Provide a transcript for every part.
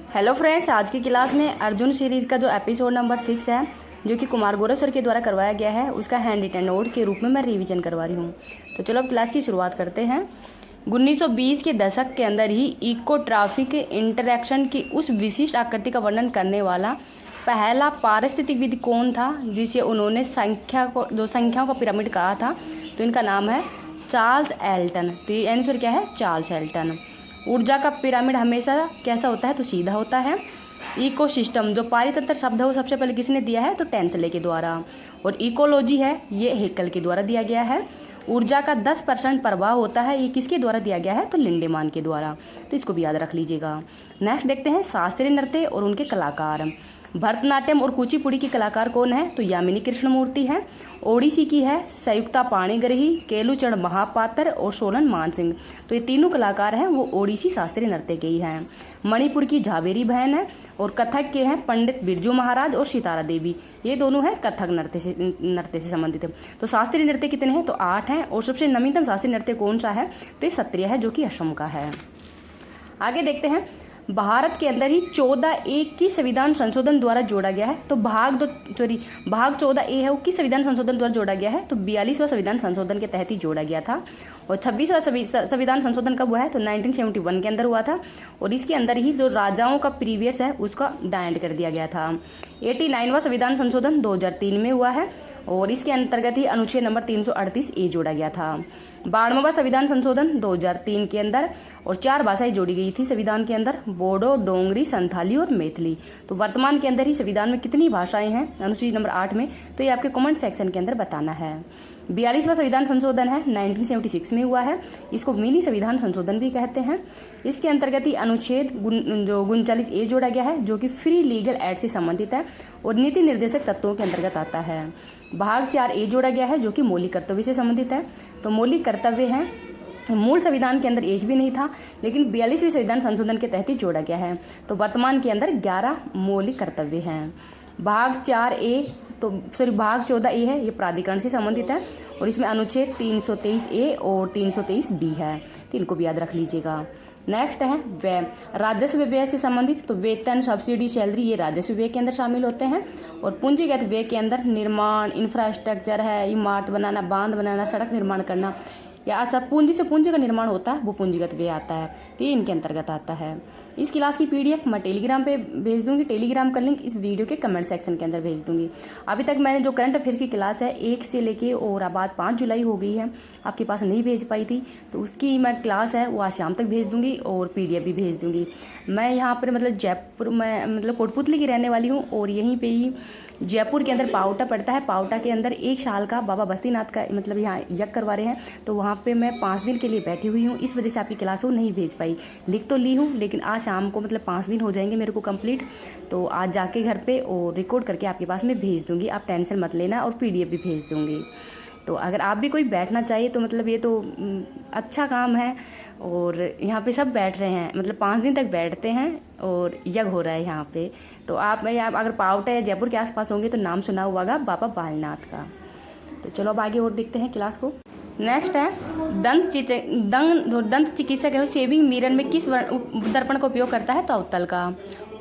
Hello friends, आज की class में अर्जुन सीरीज़ का जो एपिसोड नंबर 6 है, जो कि कुमार गौरव सर के द्वारा करवाया गया है, उसका हैंड रिटन नोट के रूप में मैं रिवीजन करवा रही हूँ। तो चलो अब क्लास की शुरुआत करते हैं। 1920 के दशक के अंदर ही इको ट्रैफिक इंटरैक्शन की उस विशिष्ट आकृति का वर्णन करने वाला पहला पारिस्थितिकविद कौन था, जिसे उन्होंने संख्याओं का पिरामिड कहा था? तो इनका नाम है चार्ल्स एल्टन। तो ये आंसर क्या है? Charles Elton. ऊर्जा का पिरामिड हमेशा कैसा होता है? तो सीधा होता है। इकोसिस्टम, जो पारितंत्र शब्द है वो सबसे पहले किसने दिया है? तो टेंसले के द्वारा। और इकोलॉजी है, ये हेकल के द्वारा दिया गया है। ऊर्जा का 10% प्रभाव होता है, ये किसके द्वारा दिया गया है? तो लिंडेमान के द्वारा। तो इसको भी याद रख लीजिएगा। नेक्स्ट देखते हैं शास्त्रीय नृत्य और उनके कलाकार। भरतनाट्यम और कुचिपुड़ी की कलाकार कौन है? तो यामिनी कृष्णमूर्ति है। ओडिसी की है संयुक्ता पाणिग्रही, केलुचरण महापात्र और सोलन मानसिंह। तो ये तीनों कलाकार हैं वो ओडिसी शास्त्रीय नृत्य के ही हैं। मणिपुर की झावेरी बहन है। और कथक के हैं पंडित बिरजू महाराज और सितारा देवी। ये दोनों हैं कथक नृत्य से संबंधित है। तो शास्त्रीय नृत्य कितने हैं? तो 8 हैं। और सबसे नवीनतम शास्त्रीय नृत्य कौन सा है? तो ये सत्रिय है, जो कि असम का है। आगे देखते हैं। भारत के अंदर ही 14A की संविधान संशोधन द्वारा जोड़ा गया है। तो भाग 14A है वो किस संविधान संशोधन द्वारा जोड़ा गया है? तो 42वां संविधान संशोधन के तहत ही जोड़ा गया था। और 26वां संविधान संशोधन कब हुआ है? तो 1971 के अंदर हुआ था। और इसके अंदर ही जो राजाओं का प्रीवियस है उसका डायंड कर दिया गया था। 89वां संविधान संशोधन 2003 में हुआ है। और इसके अंतर्गत ही अनुच्छेद नंबर 338A जोड़ा गया था। 92वां संविधान संशोधन 2003 के अंदर। और 4 भाषाएं जोड़ी गई थी संविधान के अंदर, बोडो, डोंगरी, संथाली और मैथिली। तो वर्तमान के अंदर ही संविधान में कितनी भाषाएं हैं अनुच्छेद नंबर 8 में? तो ये आपके कमेंट सेक्शन के अंदर बताना है। 42वां संविधान संशोधन है 1976 में हुआ है। इसको मिनी संविधान संशोधन भी कहते हैं। इसके अंतर्गत ही अनुच्छेद 39A जोड़ा गया है, जो कि फ्री लीगल एड से संबंधित है और नीति निर्देशक तत्वों के अंतर्गत आता है। भाग 4A जोड़ा गया है, जो कि मौलिक कर्तव्य से संबंधित है। तो मौलिक कर्तव्य हैं, मूल संविधान के अंदर एक भी नहीं था, लेकिन 42वें संविधान संशोधन के तहत ही जोड़ा गया है। तो वर्तमान के अंदर 11 मौलिक कर्तव्य हैं। भाग 14A है, ये प्राधिकरण से संबंधित है। और इसमें अनुच्छेद 323A और 323B है। तो इनको भी याद रख लीजिएगा। नेक्स्ट है व्यय, राजस्व व्यय से संबंधित। तो वेतन, सब्सिडी, सैलरी, ये राजस्व व्यय के अंदर शामिल होते हैं। और पूंजीगत व्यय के अंदर निर्माण, इंफ्रास्ट्रक्चर है, इमारत बनाना, बांध बनाना, सड़क निर्माण करना, या अच्छा पूंजी से पूंजी का निर्माण होता है, वो पूंजीगत व्यय आता है। तो ये इनके अंतर्गत आता है। इस क्लास की PDF मैं टेलीग्राम पे भेज दूंगी। टेलीग्राम का लिंक इस वीडियो के कमेंट सेक्शन के अंदर भेज दूंगी। अभी तक मैंने जो करंट अफेयर्स की क्लास है 1 से लेके और अब 5 जुलाई हो गई है, आपके पास नहीं भेज पाई थी, तो उसकी मैं क्लास है वो आज शाम तक भेज दूंगी और PDF भी भेज दूंगी। मैं यहाँ पर मतलब जयपुर में मतलब कोटपुतली की रहने वाली हूँ और यहीं पर ही जयपुर के अंदर पावटा पड़ता है। पावटा के अंदर 1 साल का बाबा बस्तीनाथ का मतलब यहाँ यज्ञ करवा रहे हैं, तो वहाँ पे मैं 5 दिन के लिए बैठी हुई हूँ। इस वजह से आपकी क्लास वो नहीं भेज पाई। लिख तो ली हूँ, लेकिन आज शाम को मतलब 5 दिन हो जाएंगे मेरे को कंप्लीट, तो आज जाके घर पे और रिकॉर्ड करके आपके पास में भेज दूँगी। आप टेंशन मत लेना और PDF भी भेज दूँगी। तो अगर आप भी कोई बैठना चाहिए तो मतलब ये तो अच्छा काम है। और यहाँ पे सब बैठ रहे हैं, मतलब 5 दिन तक बैठते हैं और यज्ञ हो रहा है यहाँ पे। तो आप अगर पावटा या जयपुर के आसपास होंगे तो नाम सुना हुआ होगा बाबा बालनाथ का। तो चलो अब आगे और देखते हैं क्लास को। नेक्स्ट है दंत चिकित्सक है सेविंग मिरर में किस दर्पण का उपयोग करता है? तो अवतल का।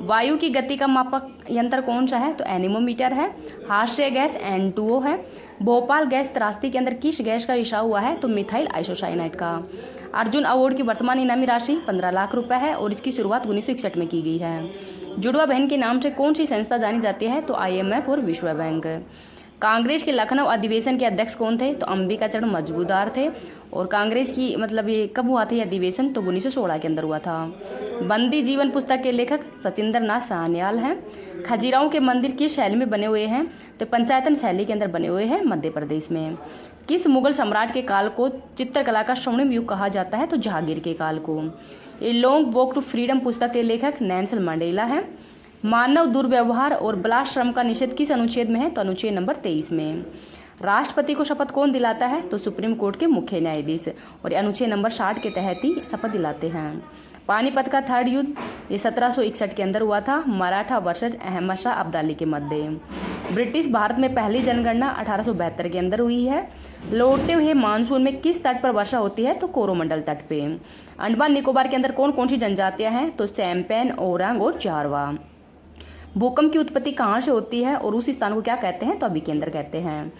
वायु की गति का मापक यंत्र कौन सा है? तो एनीमोमीटर है। हास्य गैस N2O है। भोपाल गैस त्रासदी के अंदर किस गैस का रिसाव हुआ है? तो मिथाइल आइसोसाइनाइड का। अर्जुन अवार्ड की वर्तमान इनामी राशि 15 लाख रुपए है और इसकी शुरुआत 1961 में की गई है। जुड़वा बहन के नाम से कौन सी संस्था जानी जाती है? तो IMF और विश्व बैंक। कांग्रेस के लखनऊ अधिवेशन के अध्यक्ष कौन थे? तो अंबिका चरण मजबूदार थे। और कांग्रेस की मतलब ये कब हुआ था ये अधिवेशन? तो 1916 के अंदर हुआ था। बंदी जीवन पुस्तक के लेखक सचिंद्र नाथ सान्याल हैं। खजुराहो के मंदिर किस शैली में बने हुए हैं? तो पंचायतन शैली के अंदर बने हुए हैं मध्य प्रदेश में। किस मुगल सम्राट के काल को चित्रकला का स्वर्णिम युग कहा जाता है? तो जहांगीर के काल को। A Long Walk to Freedom पुस्तक के लेखक नेल्सन मंडेला हैं। मानव दुर्व्यवहार और बलात्कार श्रम का निषेध किस अनुच्छेद में है? तो अनुच्छेद नंबर 23 में। राष्ट्रपति को शपथ कौन दिलाता है? तो सुप्रीम कोर्ट के मुख्य न्यायाधीश। और अनुच्छेद नंबर 60 के तहत ही शपथ दिलाते हैं। पानीपत का 3rd युद्ध ये 1761 के अंदर हुआ था, मराठा वर्सेज अहमद शाह अब्दाली के मध्य। ब्रिटिश भारत में पहली जनगणना 1872 के अंदर हुई है। लौटते हुए मानसून में किस तट पर वर्षा होती है? तो कोरोमंडल तट पे। अंडमान निकोबार के अंदर कौन कौन सी जनजातियां हैं? तो सैम्पन, ओरंग और जारवा। भूकंप की उत्पत्ति कहाँ से होती है और उस स्थान को क्या कहते हैं? तो अभिकेंद्र कहते हैं।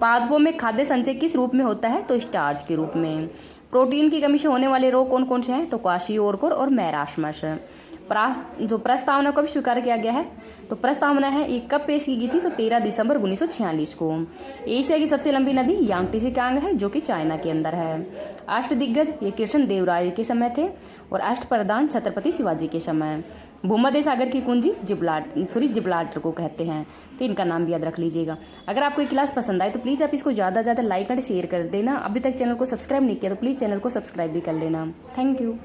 पादपों में खाद्य संचय किस रूप में होता है? तो स्टार्च के रूप में। प्रोटीन की कमी से होने वाले रोग कौन कौन से हैं? तो क्वाशियोरकोर और मैरास्मस। जो प्रस्तावना को भी स्वीकार किया गया है, तो प्रस्तावना है ये कब पेश की गई थी? तो 13 दिसंबर 1946 को। एशिया की सबसे लंबी नदी यांगत्से कियांग है, जो कि चाइना के अंदर है। अष्टदिग्गज ये कृष्ण देवराय के समय थे और अष्टप्रधान छत्रपति शिवाजी के समय। भूमध्य सागर की कुंजी जिब्राल्टर को कहते हैं, तो इनका नाम भी याद रख लीजिएगा। अगर आपको ये क्लास पसंद आए तो प्लीज़ आप इसको ज़्यादा से ज़्यादा लाइक एंड शेयर कर देना। अभी तक चैनल को सब्सक्राइब नहीं किया तो प्लीज़ चैनल को सब्सक्राइब भी कर लेना। Thank you.